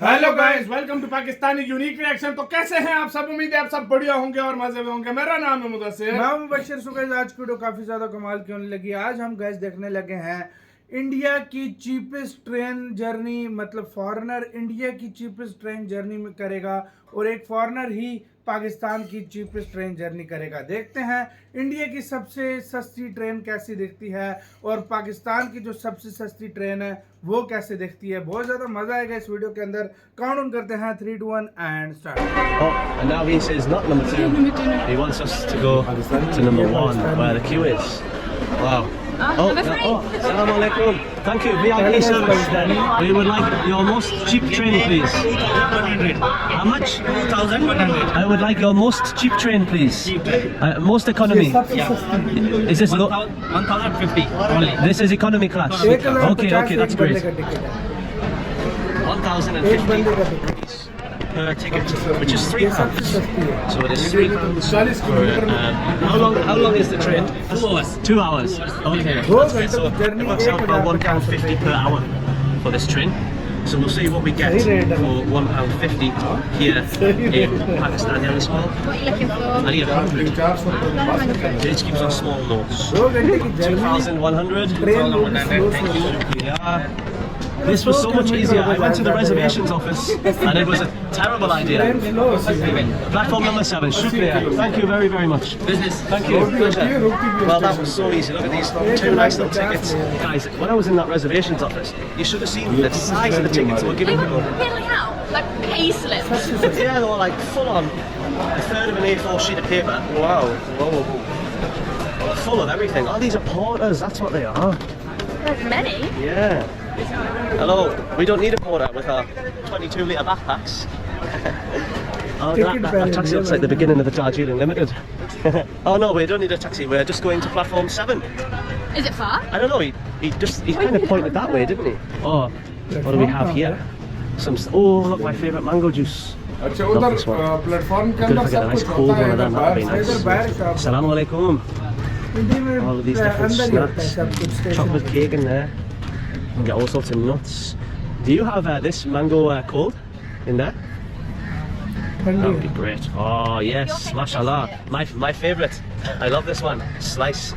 Hello guys, welcome to Pakistani unique reaction. तो कैसे हैं आप सब? उम्मीद है आप सब बढ़िया होंगे और मजे में होंगे। मेरा नाम है मुदस्सिर, मैं मुबashir। सो गाइस, आज की वीडियो काफी ज्यादा कमाल की होने लगी। आज हम गाइस देखने लगे हैं इंडिया की चीपेस्ट ट्रेन जर्नी, मतलब फॉरेनर इंडिया की चीपेस्ट ट्रेन जर्नी में करेगा और एक फॉरेनर ही पाकिस्तान की चीपेस्ट ट्रेन जर्नी करेगा। देखते हैं इंडिया की सबसे सस्ती ट्रेन कैसी दिखती है और पाकिस्तान की जो सबसे सस्ती ट्रेन है वो कैसे दिखती है। बहुत ज्यादा मजा आएगा इस वीडियो के अंदर। काउंट डाउन करते हैं 3, 2, 1 and start. Oh, and now he says not number 2. He wants us to go to number 1 where the queue is. Wow. Assalamu alaikum. Thank you. VIP service. We would like your most cheap train, please. 100. How much? 1,100. I would like your most cheap train, please. Most economy. Is this low? 1,050 only. This is economy class. Okay, that's great. 1,050 per ticket, which is £3. So it is £3 for. How long is the train? 2 hours. 2 hours. Okay. So it works out about £1.50 per hour for this train. So we'll see what we get for £1.50 here in Pakistani on this one. What are you looking for? I need 100. This keeps on small notes. 2,100. Thank you. Yeah. This was so much easier. I went to the reservations office and it was a terrible idea. Platform number 7. Shukriya. Thank you very, very much. Business. Thank you. Pleasure. Well, that was so easy. Look at these 2 nice little tickets. Guys, when I was in that reservations office, you should have seen the size of the tickets they were They giving were people. filling out like pay slips. Yeah, they were like full on. A third of an A4 sheet of paper. Wow. Whoa. Full of everything. Oh, these are porters. That's what they are. There's many. Yeah. Hello. We don't need a porter with our 22-litre backpacks. Oh, that taxi looks like the beginning of the Darjeeling Limited. Oh no, we don't need a taxi. We're just going to platform 7. Is it far? I don't know. He kind of pointed that way, didn't he? Oh, what do we have here? Oh, look, my favourite mango juice. अच्छा Love उधर this one. Platform के Good अंदर if I get a सब nice कुछ cold होता one है। of them. That'd be nice. बाहर shop Assalamu alaikum. Hindi में All of these different अंदर ही होता है snacks. सब कुछ station. Chocolate cake in there. You can get all sorts of nuts. Do you have this mango cold in there? That would be great. Oh yes, mashallah. My favourite. I love this one. Slice.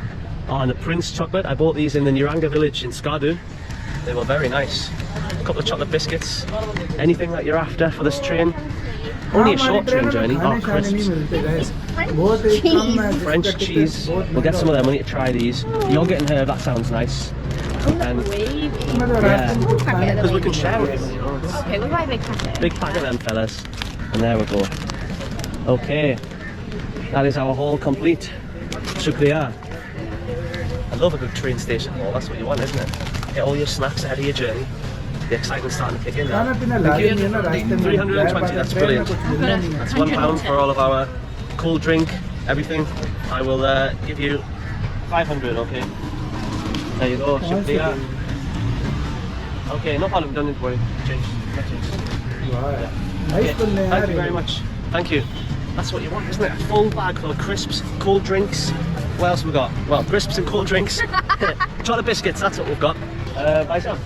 Oh, and the Prince chocolate. I bought these in the Nuranga village in Skardu. They were very nice. A couple of chocolate biscuits. Anything that you're after for this train. Only a short train journey. Oh, crisps. French cheese. We'll get some of their money to try these. You're getting her. That sounds nice. And Wavy. yeah, Packet because of we can them. share with everybody else. Okay, we'll buy a big packet. Big pack of them, fellas. And there we go. Okay, that is our haul complete. Shukriya. I love a good train station haul. That's what you want, isn't it? Get all your snacks ahead of your journey. The excitement's starting to kick in खाना now. पीना लाए नहीं है ना रास्ते में। 320, that's brilliant. That's £1 for all of our cold drink, everything. I will give you 500, okay? There you go, Shukriya. Okay, no problem, don't need to worry. Change. Okay, thank you very much. Thank you. That's what you want, isn't it? A full bag full of crisps, cold drinks. What else have we got? Well, crisps and cold drinks. Chocolate biscuits, that's what we've got. Baisam,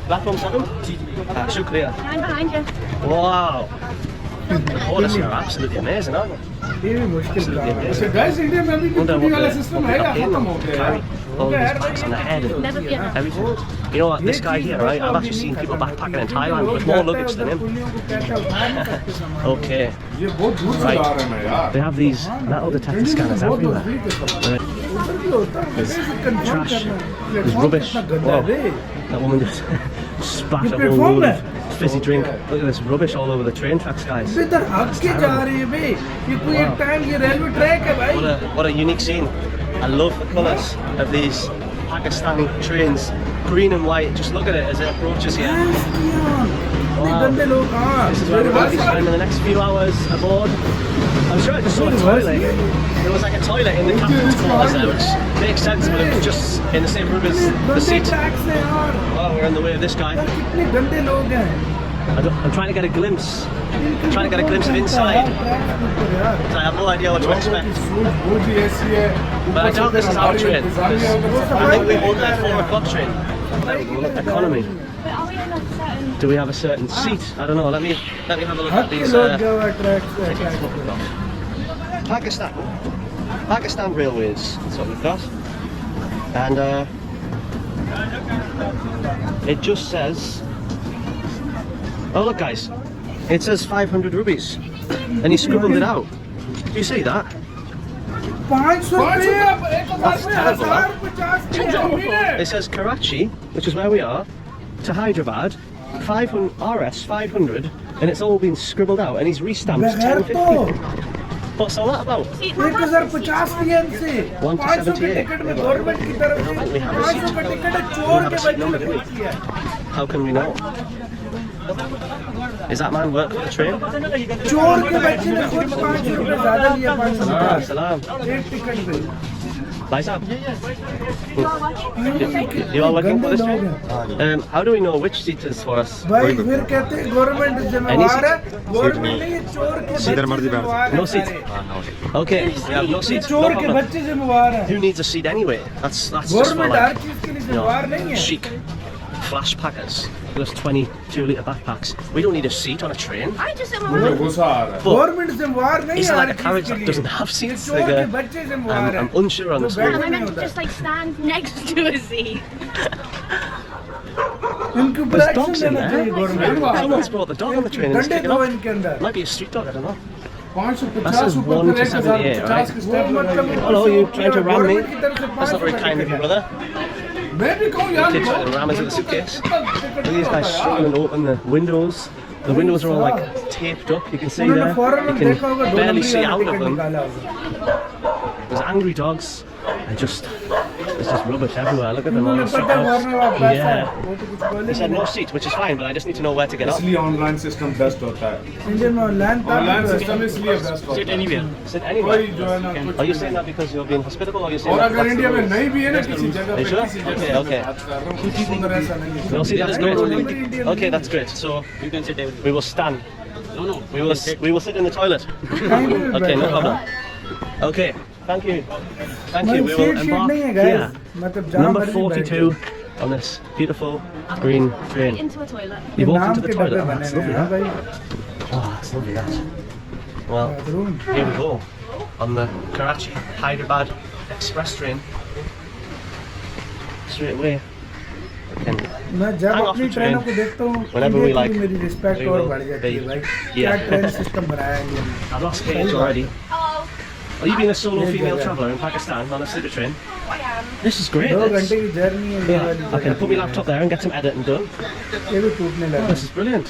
platform 7? Shukriya. Line behind you. Wow. The orders here are absolutely amazing, aren't they? ये भी मुश्किल काम है। अच्छा guys, India में भी Wonder कुछ what वाला the सिस्टम है या खत्म हो गया carry है? all these packs on the head and Never be enough. everything. You know what, this guy here, right? I've actually seen people backpacking in Thailand with more luggage than him. Okay, ये बहुत दूर से आ रहे हैं यार। they have these metal detector scanners everywhere. Trash, there's rubbish. Whoa, that woman just spat a whole load of fizzy drink. Look at this rubbish all over the train tracks, guys. इधर हक के जा रही है बे। ये कोई एक time ये रेलवे ट्रैक है भाई। What a unique scene. I love the colours of these Pakistani trains. Green and white. Just look at it as it approaches here. इतने गंदे लोग हाँ। This is where we're going to be spending the next few hours aboard. I'm sure I just saw a toilet. There was like a toilet in the captain's quarters there, which makes sense, but it was just in the same room as the seat. Oh, we're in the way of this guy. कितने गंदे लोग हैं। I'm trying to get a glimpse. I'm trying to get a glimpse of inside. So I have no idea what to expect. वो भी ऐसी है। But I doubt this is our train. I think we hold that 4 o'clock train. Economy. But are we in a certain Do we have a certain seat? I don't know. Let me have a look हक at के these. लोग जो attract करते हैं। Pakistan Railways. That's what we've got. And it just says. Oh look, guys! It says 500 rupees, and he scribbled it out. Do you see that? 500 That's terrible, huh? 1050 It says Karachi, which is where we are, to Hyderabad, 500 RS 500, and it's all been scribbled out, and he's restamped बगैर 1050. तो What's all that about? 1050 real से 500 के ticket में government की तरफ से 500 का ticket है चोर के बच्चे ने बेची है। How can we know? Is that man work for the train? चोर के बच्चे ने खुद 500 रुपए ज्यादा लिया 550 Salam. एक टिकट पे। Bhai Sahab. You are working for this train? How do we know which seat is for us? भाई फिर कहते हैं गवर्नमेंट जिम्मेवार है गवर्नमेंट नहीं ये चोर के बच्चे जिम्मेवार है। No seat. Okay, we have no seat. चोर No के problem. बच्चे जिम्मेवार है। Who needs a seat anyway? That's just for government her like, चीज के लिए you जिम्मेवार know, नहीं है। chic flash packers. Those 22-litre backpacks. We don't need a seat on a train. I just am मुझे गुस्सा आ रहा है गवर्नमेंट जिम्मेवार नहीं It's है like हर a carriage चीज के that लिए। doesn't have ये seats. चोर Like के a, बच्चे जिम्मेवार I'm है। unsure on जो this बैठे one. Am I नहीं meant to होता। just like stand next to a seat? इनके ऊपर There's एक्शन dogs in लेना चाहिए there. Government Someone's brought the dog on the train and it's डंडे kicking दो off. इनके अंदर। Might be a street dog, I don't know. 550 ऊपर one फिर to 1050 right? की वो स्टेप मतलब लगाइए Hello, you trying to ram me? Government की तरफ से That's not very 500 kind of you, ticket है। brother. मैं भी कहूँ यार Kids trying to ram into the suitcase. Look at these guys struggling to open the windows. The windows are all like taped up. You can see उन्होंने there. फौरन You देखा होगा can दो barely नंबरी see वाला out of ticket them. निकाला होगा। There's angry dogs. And just there's just rubbish everywhere. Look at them all. उन्होंने पता है गवर्नमेंट वाला पैसा है Yeah. वो तो कुछ They बोले said no seat, which is fine, but I just need to know where to get off. इसलिए ऑनलाइन सिस्टम बेस्ट होता है इंडियन में ऑनलाइन था ऑनलाइन सिस्टम इसलिए बेस्ट होता है Anywhere. Sit कोई anywhere. जो है ना कुछ Are you saying that because you're being hospitable, or are you saying और that अगर that's इंडिया the में rules? नहीं भी है ना किसी जगह Are पे you sure? किसी जगह Okay, पे okay. बात कर रहा हूँ उधर ऐसा नहीं है No, see, that's great. Indian Okay, that's great. So You can sit everywhere. we will stand. No, no. We will sit in the toilet. Okay, no problem. Okay, thank you. Thank you. We will seat embark नहीं है here. Guys मतलब जहां Number मर्जी बैठ 42 on this beautiful green train. Into a toilet. You walked नाम into the के toilet. डब्बे Oh, बने that's हुए lovely. हैं भाई That. Oh, that's lovely. That. Well, bathroom here we go on the Karachi Hyderabad express train. Straight away. And मैं जब Hang off अपनी the ट्रेनों train. को देखता हूँ Whenever इंडिया we की like, मेरी रिस्पेक्ट we और will बढ़ जाती है be- भाई yeah. क्या ट्रेन सिस्टम बनाया है इंडिया में I've lost gauge already. Oh, Are you being a solo Yeah, female yeah. traveller in Pakistan on a sleeper train? I am. This is great. 2 this. घंटे की journey है ये Yeah, वाली I can जगह put my की। laptop there and get some editing done. ये भी टूटने Oh, लगा this is brilliant.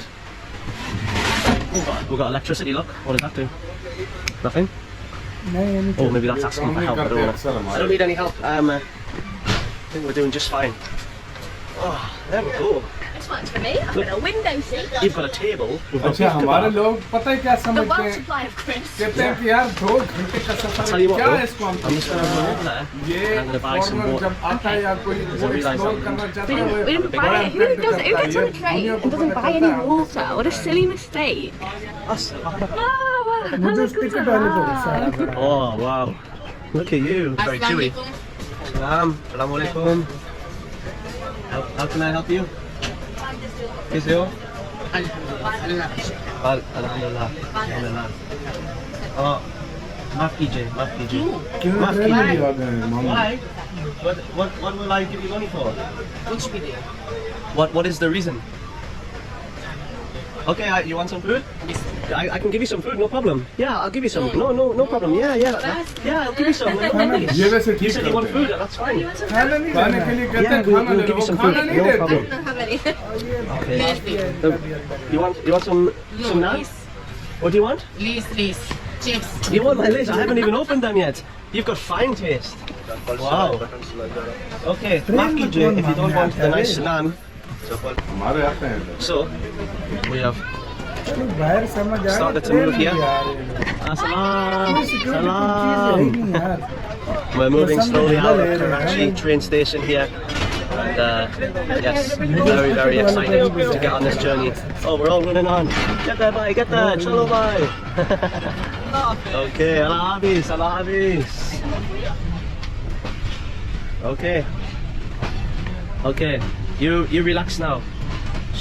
We've got electricity, look. What does that do? Nothing? नहीं ये नहीं Oh, maybe that's asking for help. I don't know. I don't need any help. I think we're doing just fine. Oh, there we go. This works for me. I've got a window seat. You've got a table. We've got अच्छा beef हमारे kebab. लोग पता है क्या The समझते well हैं supply of crisps. कहते हैं कि यार 2 घंटे का सफर Tell है you what, क्या though, है इसको हम I'm just going to go over there. ये I'm going to buy some foreigner water. जब आता है या कोई वो I realise एक्सप्लोर that- करना चाहता We है didn't, we didn't Big buy one. it. Who gets on a train and doesn't buy any water? What a silly mistake. That's- Oh, well, मुझे उस look at टिकट वाले को that. गुस्सा आ रहा है। Oh, wow. Look at you. Very chewy. Assalamu alaikum. How can I help you? कैसे हो? Alhamdulillah. Alhamdulillah. Oh, माफ कीजिए, माफ कीजिए. क्यों माफ ट्रेन में कीजिए. आ गए मामा Why? What will I give you money for? Which video? What is the reason? Okay, you want some food? I can give you some food, no problem. Yeah, I'll give you some. No problem. Yeah, I'll give you some. No worries. ये वैसे You ठीक said you want करते हैं food, that's fine. खाना नहीं खाने देना के है। लिए कहते Yeah, हैं we'll खाना ले give you लो some खाना food, नहीं no देते problem. I don't have any. Okay. You want some naan? What do you want? Please. Chips. You want my lays? I haven't even opened them yet. You've got fine taste. Wow. Okay, maaf कीजिए if you don't want the nice naan. हमारे आते हैं So, we have चलो बाहर समझ आ Started to train move में here. भी आ रहे हैं। Salam. कोई सिक्योरिटी चीज है ही Salam. नहीं यार We're moving Some slowly people out are of there, Karachi right? train station here. And yes, very excited to get on this journey. Oh, we're all running on. Get there, bye, get there. Chalo, bye. Okay, Allah Hafiz, Allah Hafiz. Okay. Okay, you relax now.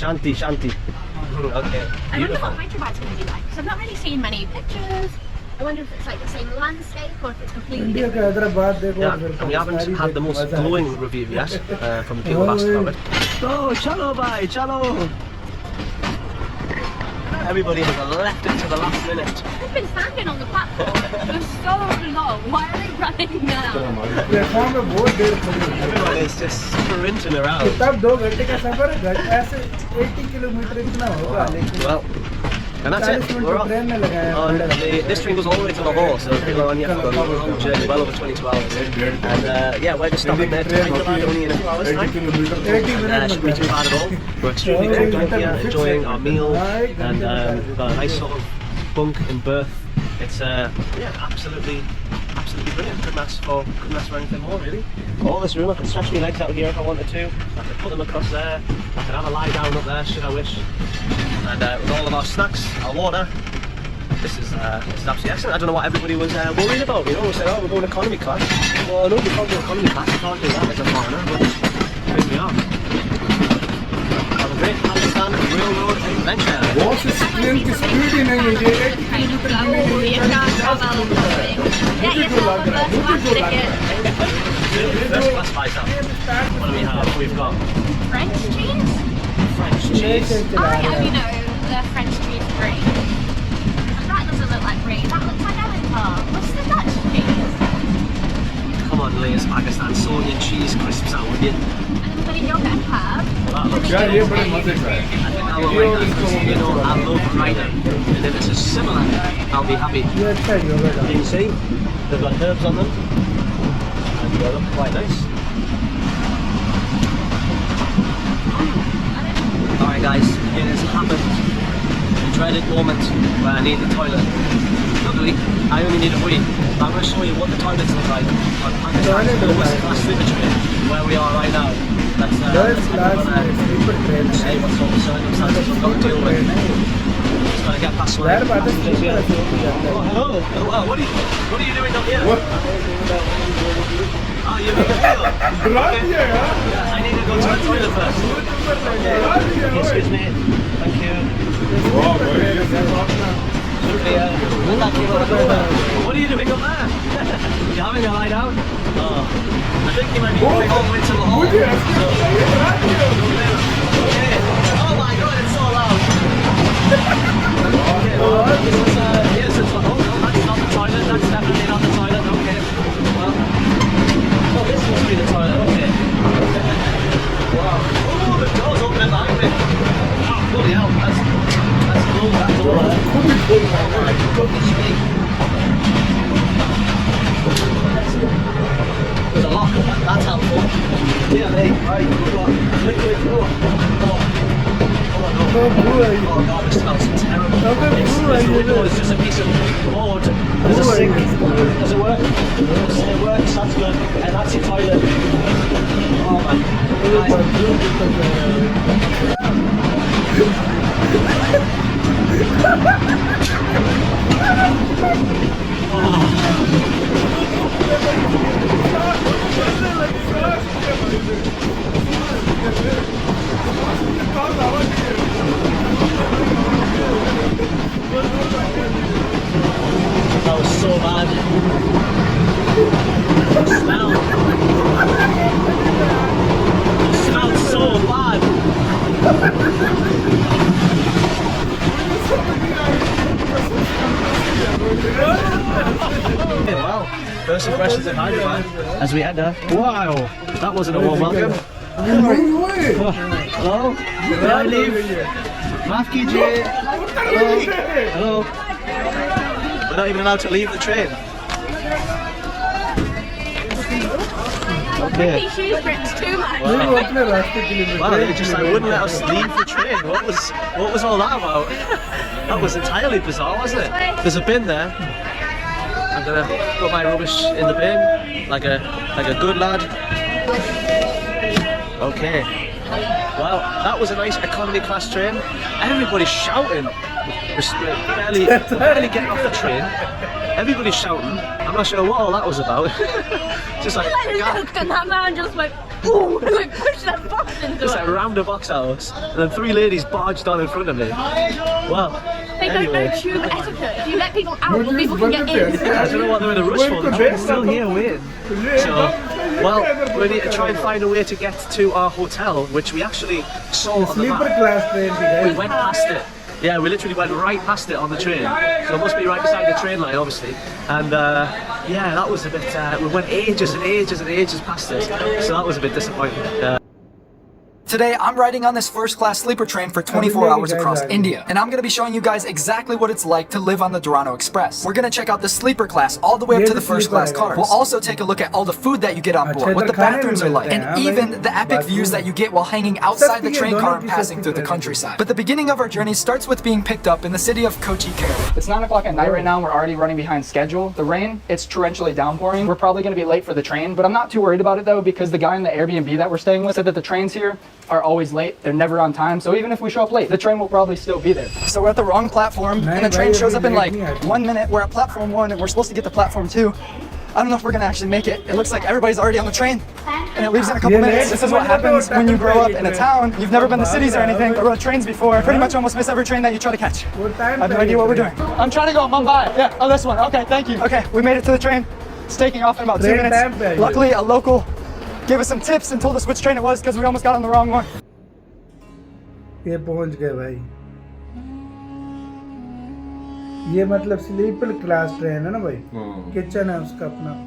Shanti, Shanti. Okay. I wonder Beautiful. what Hyderabad's going to be like, because I've not really seen many pictures. I wonder if it's like the same landscape or if it's completely India different. का हैदराबाद देखो Yeah, और फिर and we haven't Pakistani had the देखो, most मजा है। glowing review yet from the people who asked about it. Oh, chalo bhai, chalo! Everybody has left it to the last minute. They've been standing on the platform for so long. Why are they running now? Platform पे बहुत देर खड़ी है। Everyone is just sprinting around. तब 2 घंटे का सफर ऐसे 80 kilometre इतना होगा लेकिन Well, and that's 40 it. Minute We're तो off. ट्रेन में लगाया Oh, this train goes all the way to Lahore, so people are on here for a long journey, well over 22 hours. And yeah, we're just stopping there to Hyderabad only in a few hours' 80 time. Kilometre 80 minute Shouldn't be too bad at all. We're extremely comfortable here, enjoying our meal and got a nice sort of bunk and berth. It's yeah, absolutely brilliant. Couldn't ask for anything more really. All this room, I can stretch my legs out here if I wanted to. I could put them across there. I could have a lie down up there should I wish. And with all of our snacks, our water. This is absolutely excellent. I don't know what everybody was worried about. You know, we said, oh, we're going economy class. Well, no, we can't go economy class. We can't do that as a foreigner, but here we are. Have a great Pakistan railroad adventure. बहुत से train की speed ही नहीं है ये 80 Kind of kilometre go, you can't travel. Get yourself a first class ticket. First class flight up. What do we have? We've got French cheese? French cheese. I only know the French cheese brie. And that doesn't look like brie. That looks like Ellington. What's the Dutch cheese? Come on, Lay's Pakistan Sonian cheese crisps out with you. And then we've got a yogurt and herb. That looks यार ये बड़े मजे का है I think I will like that because, you know, I love Ryder. And if it's a similar, I'll be happy. ये अच्छा ही होगा You can see, they've got herbs on them. And they look quite nice. Alright guys, it has happened. The dreaded moment where I need the toilet. Luckily, I only need a wee. But I'm going to show you what the toilets look like on Pakistan's lowest class sleeper train, where we are right now. That's First class sleeper train say what sort of circumstances we've got to deal with. Just got to get past one. यार बात है sleeper Oh, hello. Oh, what are you doing up here? What? Oh, you're making a video. डरा दिया यार Yeah, I need to go to the toilet first. डरा दिया Excuse me. Thank you. वाह भाई ये सब अपना Shukriya. What are you doing up there? You having a lie down? Oh, I think you might be going all the way to Lahore. मुझे ऐसे ये डरा दिया Okay. Oh my god, it's so loud. Okay, well, this is, yes, it's, oh no, that's not the toilet, that's definitely not the toilet, okay. Well, oh, this must be the toilet, okay. Wow. Oh, the door's opening behind me. Oh, bloody hell, that's cool, that door there. Goodness me. There's a lock, that's helpful. Yeah, mate, right, we've got liquid, oh, तो भूल आई oh god, this smells terrible. Okay, This blue, I window know. is just a piece of board. There's a Blue, I sink. know. Does it work? Yes, it works, that's good. And that's your toilet. Oh man. Guys, that was so bad. The smell. It smells so bad. Okay, well, first impressions of Hyderabad as we head there. Wow, that wasn't a warm welcome. नहीं हुए Hello? Did I leave? Maaf kijiye. Hello? We're not even allowed to leave the train. Okay. These shoes ripped too much. नहीं वो अपने रास्ते के लिए Wow, they just like wouldn't let us leave the train. What was all that about? That was entirely bizarre, wasn't it? There's a bin there. I'm gonna put my rubbish in the bin like a good lad. Okay. Well, that was a nice economy class train. Everybody's shouting. We're barely getting off the train. everybody's shouting. I'm not sure what all that was about. Just like I looked and that man just went, ooh, like pushed that box into just it. like round a box house, and then 3 ladies barged on in front of me. Well, They don't know tube etiquette. If you let people out, well, people can get in. I don't know what they're in a rush for. They're still here waiting. So, well, we need to try and find a way to get to our hotel, which we actually saw on the sleeper map. Class train थी We guys. went past it. Yeah, we literally went right past it on the train. So it must be right beside the train line, obviously. And yeah, that was a bit. We went ages and ages and ages past it. So that was a bit disappointing. Today, I'm riding on this first-class sleeper train for 24 hours across India, and I'm going to be showing you guys exactly what it's like to live on the Durango Express. We're going to check out the sleeper class all the way up to the first-class cars. We'll also take a look at all the food that you get on board, what the bathrooms are like, and even the epic views that you get while hanging outside the train car and passing through the countryside. But the beginning of our journey starts with being picked up in the city of Kochi, Kerala. It's 9 o'clock at night right now. We're already running behind schedule. The rain, it's torrentially downpouring. We're probably going to be late for the train, but I'm not too worried about it though, because the guy in the Airbnb that we're staying with said that the trains here are always late. They're never on time. So even if we show up late, the train will probably still be there. So we're at the wrong platform, and the train shows up in like 1 minute. We're at platform 1, and we're supposed to get to platform 2. I don't know if we're gonna actually make it. It looks like everybody's already on the train, and it leaves in a couple minutes. This is what happens when you grow up in a town. You've never been to cities or anything, or rode trains before. Pretty much almost miss every train that you try to catch. I have no idea what we're doing. I'm trying to go Mumbai. Yeah, oh, this one. Okay, thank you. Okay, we made it to the train. It's taking off in about 2 minutes. Luckily, a local gave us some tips and told us which train it was because we almost got on the wrong one. ये पहुंच गए भाई. ये मतलब sleeper class train है ना भाई. Kitchen है उसका अपना.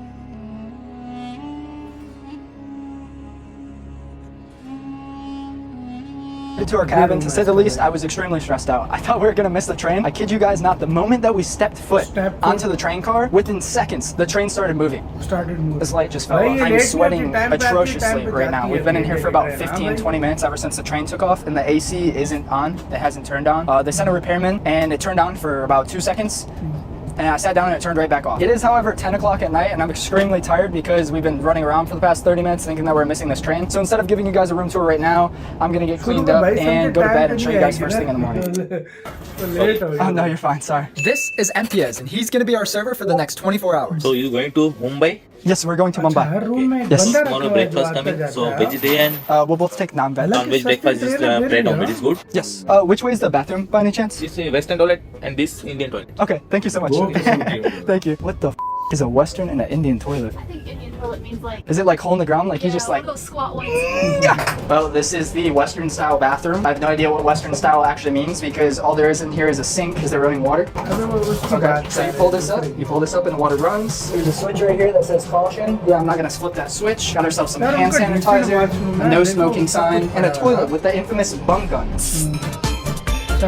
To our cabin, to say the least, I was extremely stressed out. I thought we were gonna miss the train. I kid you guys not, the moment that we stepped foot onto the train car, within seconds, the train started moving. This light just fell off. I'm sweating atrociously right now. We've been in here for about 15, 20 minutes ever since the train took off, and the AC isn't on. It hasn't turned on. They sent a repairman, and it turned on for about 2 seconds. And I sat down and it turned right back off. It is, however, 10 o'clock at night, and I'm extremely tired because we've been running around for the past 30 minutes thinking that we're missing this train. So instead of giving you guys a room tour right now, I'm gonna get cleaned up and go to bed and show you guys first thing in the morning. Oh no, you're fine, sorry. This is Imtiaz, and he's gonna be our server for the next 24 hours. So you're going to Mumbai? Yes, we're going to Mumbai. Yes. Tomorrow breakfast coming. So vegetarian, We'll both take non-veg. non-veg breakfast is bread omelette is good. Yes. Which way is the bathroom by any chance? This is Western toilet and this Indian toilet. Okay, thank you so much. Thank you. What the is a Western and an Indian toilet? I think Indian toilet means like. Is it like hole in the ground? Like you just like. Those squat ones. Well, this is the Western style bathroom. I have no idea what Western style actually means because all there is in here is a sink because they're running water. Okay, so you pull this up, and the water runs. There's a switch right here that says caution. Yeah, I'm not gonna flip that switch. Got ourselves some hand sanitizer, a no smoking sign, and a toilet with the infamous bum gun. I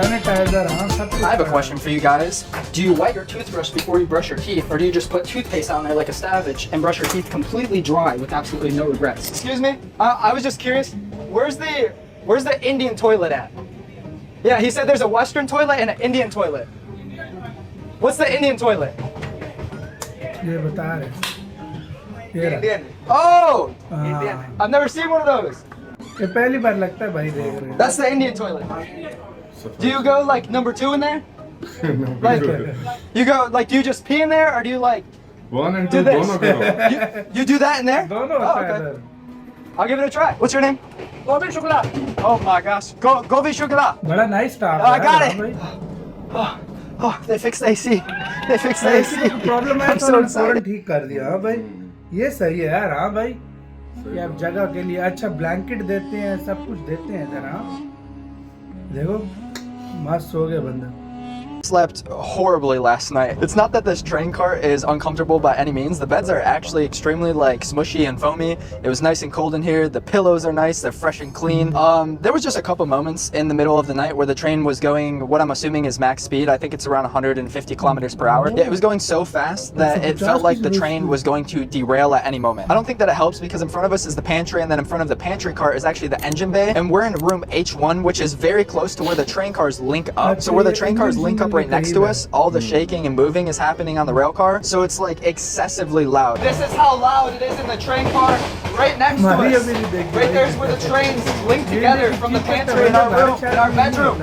have a question for you guys. Do you wet your toothbrush before you brush your teeth, or do you just put toothpaste on there like a savage and brush your teeth completely dry with absolutely no regrets? Excuse me? I was just curious. Where's the Indian toilet at? Yeah, he said there's a Western toilet and an Indian toilet. What's the Indian toilet? Indian. Oh! Indian. I've never seen one of those. That's the Indian toilet. Do you go like number 2 in there? Like, you go like, do you just pee in there, or do you like One and do two, this? dono karo. You do that in there? Oh, okay. I'll give it a try. What's your name? Govi Shukla. Oh my gosh. Govi Shukla. बड़ा nice staff. I got it. Oh, they fixed the AC. They fixed the AC. Problem है I'm तो so फौरन excited. ठीक कर दिया. हाँ भाई, ये सही है यार. हाँ भाई, ये आप जगह के लिए अच्छा ब्लैंकेट देते हैं, सब कुछ देते हैं इधर. हाँ, देखो मस्त हो गया बंदा. Slept horribly last night. It's not that this train car is uncomfortable by any means. The beds are actually extremely like smushy and foamy. It was nice and cold in here. The pillows are nice. They're fresh and clean. There was just a couple moments in the middle of the night where the train was going what I'm assuming is max speed. I think it's around 150 kilometers per hour. Yeah, it was going so fast that it felt like the train was going to derail at any moment. I don't think that it helps because in front of us is the pantry, and then in front of the pantry car is actually the engine bay, and we're in room H1, which is very close to where the train cars link up. So where the train cars link up right next to us, all the shaking and moving is happening on the rail car, so it's like excessively loud. This is how loud it is in the train car right next to us. Right there's where the trains link together from the pantry in our room, in our bedroom.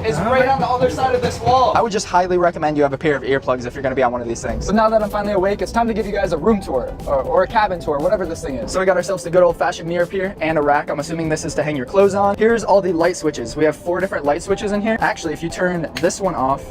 is right on the other side of this wall. I would just highly recommend you have a pair of earplugs if you're gonna be on one of these things. So now that I'm finally awake, it's time to give you guys a room tour or a cabin tour, whatever this thing is. So we got ourselves the good old fashioned mirror up here and a rack. I'm assuming this is to hang your clothes on. Here's all the light switches. We have 4 different light switches in here. Actually, if you turn this one off,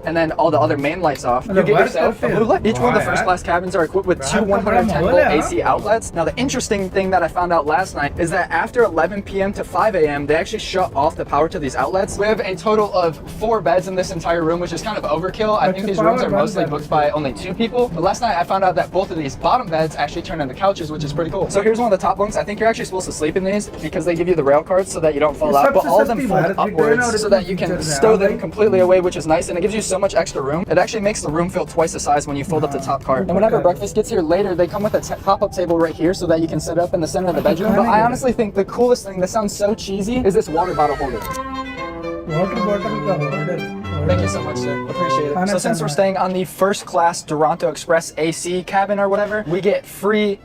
and then all the other main lights off, you get yourself a blue light. Each one of the first class cabins are equipped with 2 110 volt AC outlets. Now the interesting thing that I found out last night is that after 11 p.m. to 5 a.m. they actually shut off the power to these outlets. We have a total of 4 beds in this entire room, which is kind of overkill. I think these rooms are mostly booked by only 2 people. But last night I found out that both of these bottom beds actually turn into couches, which is pretty cool. So here's one of the top bunks. I think you're actually supposed to sleep in these because they give you the rail cards so that you don't fall out, but all of them fold upwards so that you can stow them completely away, which is nice, and it gives you so much extra room. It actually makes the room feel twice the size when you fold up the top card. And whenever breakfast gets here later, they come with a pop-up table right here so that you can sit up in the center of the bedroom. But I honestly think the coolest thing, that sounds so cheesy, is this water bottle holder. Water bottle ka holder. Thank you so much, sir. Appreciate it. So since we're staying on the first class Toronto Express AC cabin or whatever, we get free,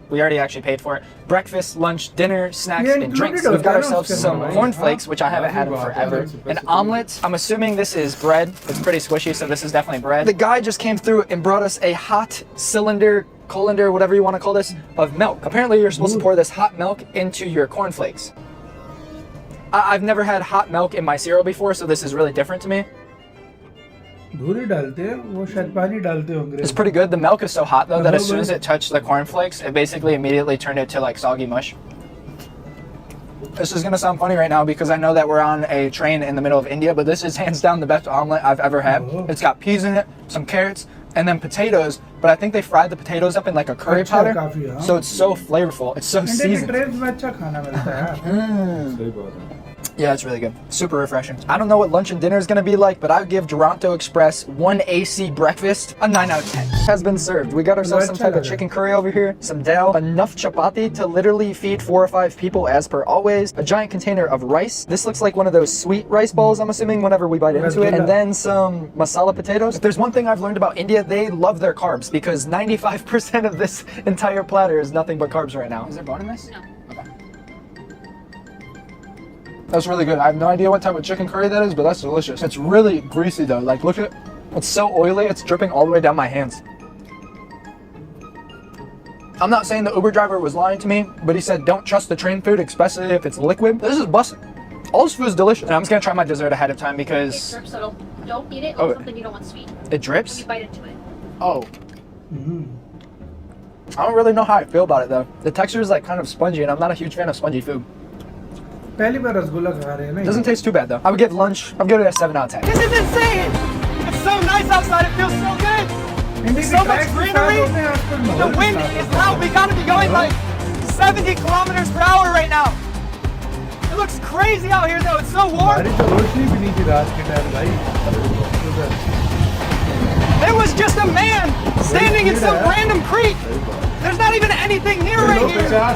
we already actually paid for it, breakfast, lunch, dinner, snacks, and drinks. We've got ourselves some cornflakes, which I haven't had in forever, an omelet. I'm assuming this is bread. It's pretty squishy, so this is definitely bread. The guy just came through and brought us a hot cylinder, colander, whatever you want to call this, of milk. Apparently you're supposed to pour this hot milk into your cornflakes. I've never had hot milk in my cereal before, so this is really different to me. It's pretty good. The milk is so hot though that as soon as it touched the cornflakes, it basically immediately turned it to like soggy mush. This is gonna sound funny right now because I know that we're on a train in the middle of India, but this is hands down the best omelet I've ever had. It's got peas in it, some carrots, and then potatoes, but I think they fried the potatoes up in like a curry powder, so it's so flavorful. It's so seasoned. Yeah, it's really good. Super refreshing. I don't know what lunch and dinner is going to be like, but I would give Toronto Express 1 AC breakfast a 9 out of 10. Has been served. We got ourselves some type of chicken curry over here, some dal, enough chapati to literally feed 4 or 5 people as per always, a giant container of rice. This looks like one of those sweet rice balls, I'm assuming, whenever we bite into it, and then some masala potatoes. If there's one thing I've learned about India, they love their carbs because 95% of this entire platter is nothing but carbs right now. Is there bone in this? No. That's really good. I have no idea what type of chicken curry that is, but that's delicious. It's really greasy though. Like, look at it. It's so oily, it's dripping all the way down my hands. I'm not saying the Uber driver was lying to me, but he said don't trust the train food, especially if it's liquid. This is busting. All this food is delicious. And I'm just gonna try my dessert ahead of time because... It drips, so don't eat it or something you don't want sweet. It drips? You bite into it. Oh. I don't really know how I feel about it though. The texture is like kind of spongy and I'm not a huge fan of spongy food. Doesn't taste too bad though. I would give lunch, I'll give it a 7 out of 10. This is insane! It's so nice outside, it feels so good! So much greenery! The wind is loud, we gotta be going like 70 kilometers per hour right now! It looks crazy out here though, it's so warm! There was just a man standing in some random creek! There's not even anything near right here. I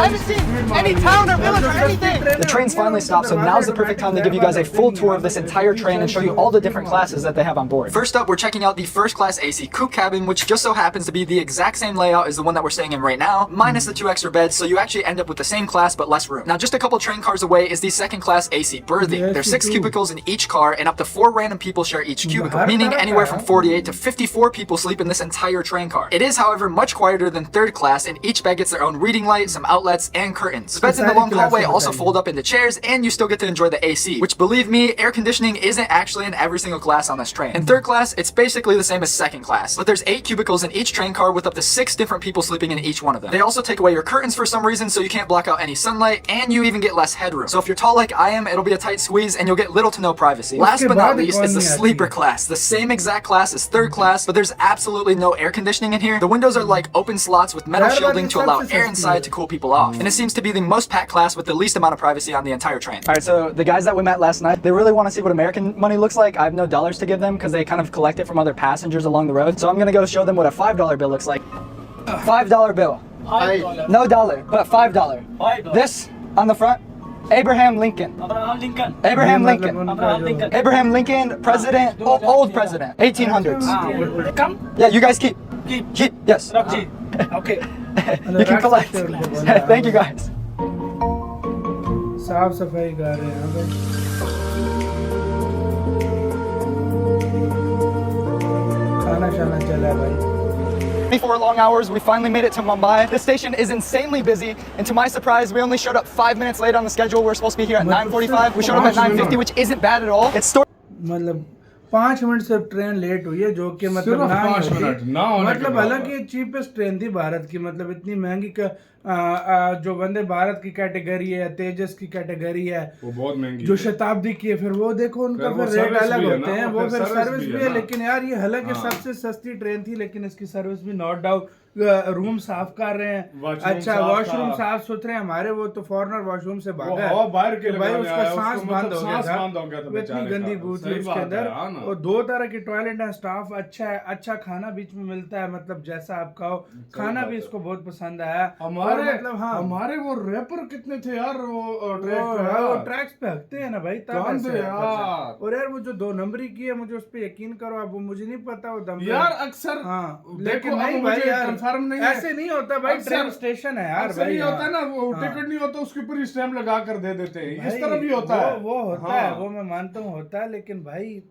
haven't seen any town or village or anything. The train's finally stopped, so now's the perfect time to give you guys a full tour of this entire train and show you all the different classes that they have on board. First up, we're checking out the first class AC coupe cabin, which just so happens to be the exact same layout as the one that we're staying in right now, minus the 2 extra beds, so you actually end up with the same class but less room. Now, just a couple train cars away is the second class AC berthing. There's 6 cubicles in each car, and up to 4 random people share each cubicle, meaning anywhere from 48 to 54 people sleep in this entire train car. It is, however, much quieter than third class, and each bed gets their own reading light, some outlets, and curtains. The beds in the long hallway also fold up into chairs, and you still get to enjoy the AC, which, believe me, air conditioning isn't actually in every single class on this train. In third class, it's basically the same as second class, but there's 8 cubicles in each train car with up to 6 different people sleeping in each one of them. They also take away your curtains for some reason, so you can't block out any sunlight, and you even get less headroom. So if you're tall like I am, it'll be a tight squeeze, and you'll get little to no privacy. Last but not least is the sleeper class, the same exact class as third class, but there's absolutely no air conditioning in here. The windows are like open slots with metal shielding to allow air inside to cool people off. And it seems to be the most packed class with the least amount of privacy on the entire train. Alright, so the guys that we met last night, they really want to see what American money looks like. I have no dollars to give them because they kind of collect it from other passengers along the road. So I'm gonna go show them what a $5 bill looks like. $5 bill. No dollar, but $5. This on the front, Abraham Lincoln. Abraham Lincoln, president, old president, 1800s. Yeah, you guys keep, yes. Okay. You can collect. Thank you guys. साफ सफाई कर रहे हैं 24 long hours, we finally made it to Mumbai. This station is insanely busy, and to my surprise, we only showed up 5 minutes late on the schedule. We're supposed to be here at 9:45. We showed up at 9:50, which isn't bad at all. It's मतलब 5 minute से train late हुई है, जो कि मतलब सिर्फ ना 5 minute ना होने के मतलब बाद। हालांकि चीपेस्ट ट्रेन थी भारत की, मतलब इतनी महंगी जो वंदे भारत की कैटेगरी है, तेजस की कैटेगरी है, वो बहुत महंगी जो है। शताब्दी की है, फिर वो देखो उनका फिर वो फिर रेट सर्विस अलग भी है होते ना, हैं, वो वो फिर फिर सर्विस भी है। लेकिन यार ये हालांकि सबसे सस्ती ट्रेन थी, लेकिन इसकी सर्विस भी नॉट डाउट। रूम साफ कर रहे हैं, अच्छा वॉशरूम साफ सुथरे। हमारे वो तो फॉरेनर वॉशरूम से भागा है, बाहर के भाई लगाने उसका आया, सांस उसको बंद हो गया था, इतनी इतनी गंदी बू थी उसके अंदर। और 2 तरह की टॉयलेट है, स्टाफ अच्छा है, अच्छा खाना बीच में मिलता है, मतलब जैसा आप कहो, खाना भी इसको बहुत पसंद आया। हमारे मतलब हाँ, हमारे वो रैपर कितने थे यार, वो ट्रैक्स पे हकते हैं ना भाई, तब कौन ऐसे थे है। यार? और यार वो जो 2 नंबरी की है, मुझे उस पे यकीन करो आप, वो मुझे नहीं पता वो दम यार अक्सर हाँ, देखो, लेकिन अब नहीं भाई मुझे यार, कंफर्म नहीं है, ऐसे नहीं होता भाई, ट्रेन स्टेशन है यार ऐसा भाई। नहीं होता हाँ। ना, वो हाँ। टिकट नहीं होता, उसके ऊपर स्टैम्प लगा कर दे देते हैं, इस भाई, तरह भी होता है। वो होता हाँ। है, वो मैं मानता हूँ होता है, लेकिन भाई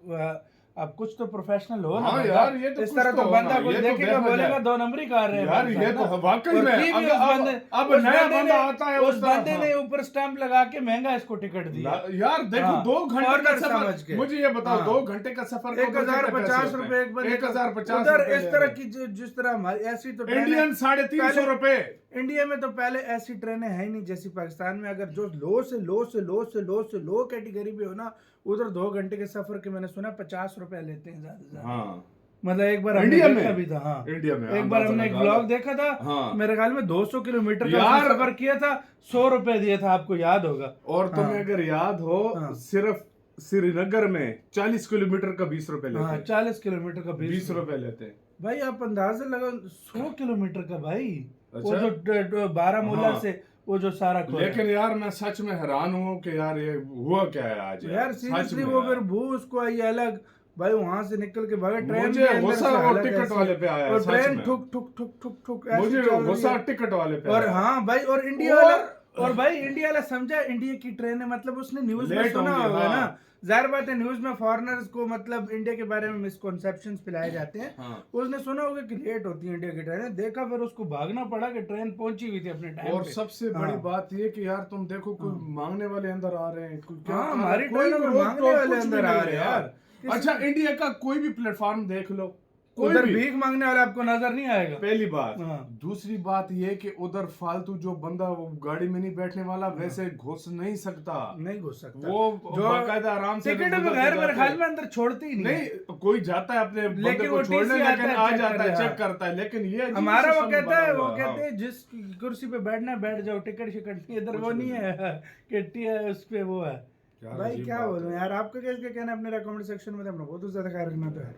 अब कुछ तो प्रोफेशनल हो ना हाँ बंदा। यार, ये तो इस कुछ तरह तो तो हो बंदा ना, कुछ ये तो देखेगा, देखा बोलेगा जाए। 2 नंबरी कर रहे हैं यार ये तो वाकई और में ठीक है, अब नया बंदा आता है उस उस तरह, बंदे ने ऊपर स्टैंप लगा के महंगा इसको टिकट दिया। यार देखो हाँ, 2 घंटे का ऑर्डर समझ सफर, के। मुझे ये बताओ हाँ। 2 घंटे का सफर 1050 रुपए एक बंदे का। 1050 उधर रुपए इस तरह की जिस तरह हमारी ऐसी तो ट्रेनें- इंडियन 350 रुपए। इंडिया में तो पहले ऐसी ट्रेनें है ही नहीं जैसी पाकिस्तान में। अगर जो लो से लो से लो से लो से लो कैटेगरी भी हो ना, उधर 2 घंटे के सफर के मैंने सुना 50 रुपए लेते हैं ज्यादा से ज्यादा। हाँ। मतलब एक बार इंडिया हमने में देखा भी था। हाँ, इंडिया में एक बार हमने एक ब्लॉग देखा था। हाँ। मेरे ख्याल में 200 किलोमीटर का यार, सफर किया था, 100 रुपए दिया था, आपको याद होगा। और तुम्हें अगर याद हो, सिर्फ श्रीनगर में 40 किलोमीटर का 20 रुपए लेते हैं। 40 किलोमीटर का 20 रुपए लेते हैं भाई। आप अंदाजा लगाओ 100 किलोमीटर का भाई। वो अच्छा? जो बारामूला हाँ। से वो जो सारा लेकिन यार मैं सच में हैरान हूँ कि यार ये हुआ क्या है आज यार सीरियसली। वो फिर भू उसको आई अलग भाई, वहां से निकल के भागे ट्रेन मुझे गुस्सा वो टिकट वाले पे आया, और सच ट्रेन में। ठुक ठुक ठुक ठुक ठुक मुझे गुस्सा टिकट वाले पे और आया। हाँ भाई, और इंडिया वाला, और भाई इंडिया वाला समझा इंडिया की ट्रेन है, मतलब उसने न्यूज में लेट सुना होंगे, होगा हाँ। ना। जाहिर बात है न्यूज में फॉरेनर्स को मतलब इंडिया के बारे में मिसकॉन्सेप्शंस फैलाए जाते हैं। हाँ। उसने सुना होगा कि लेट होती है इंडिया की ट्रेनें, देखा फिर उसको भागना पड़ा कि ट्रेन पहुंची हुई थी अपने टाइम और पे। सबसे बड़ी बात ये कि यार तुम देखो कोई मांगने वाले अंदर आ रहे हैं, हाँ, हमारी ट्रेनों में मांगने वाले अंदर आ रहे हैं यार। अच्छा इंडिया का कोई भी प्लेटफॉर्म देख लो, उधर भीख मांगने वाला आपको नजर नहीं आएगा, पहली बात। हाँ। दूसरी बात ये कि उधर फालतू जो बंदा वो गाड़ी में नहीं बैठने वाला वैसे घुस नहीं सकता, नहीं घुस सकता। वो जो बाकायदा आराम से टिकट बगैर मेरे ख्याल में अंदर छोड़ते ही नहीं। कोई जाता है अपने बंदे को वो छोड़ने, TC लेकिन आ चेक जाता है, करता है। चेक करता है। लेकिन ये हमारा वो कहता है, वो हाँ। कहते हैं जिस कुर्सी पे बैठना है बैठ जाओ, टिकट शिकट नहीं। इधर वो नहीं है कि उस पे वो है। भाई क्या बोलूं यार, आपका क्या कहना है अपने कमेंट सेक्शन में, बहुत ज्यादा ख्याल रखना तो है।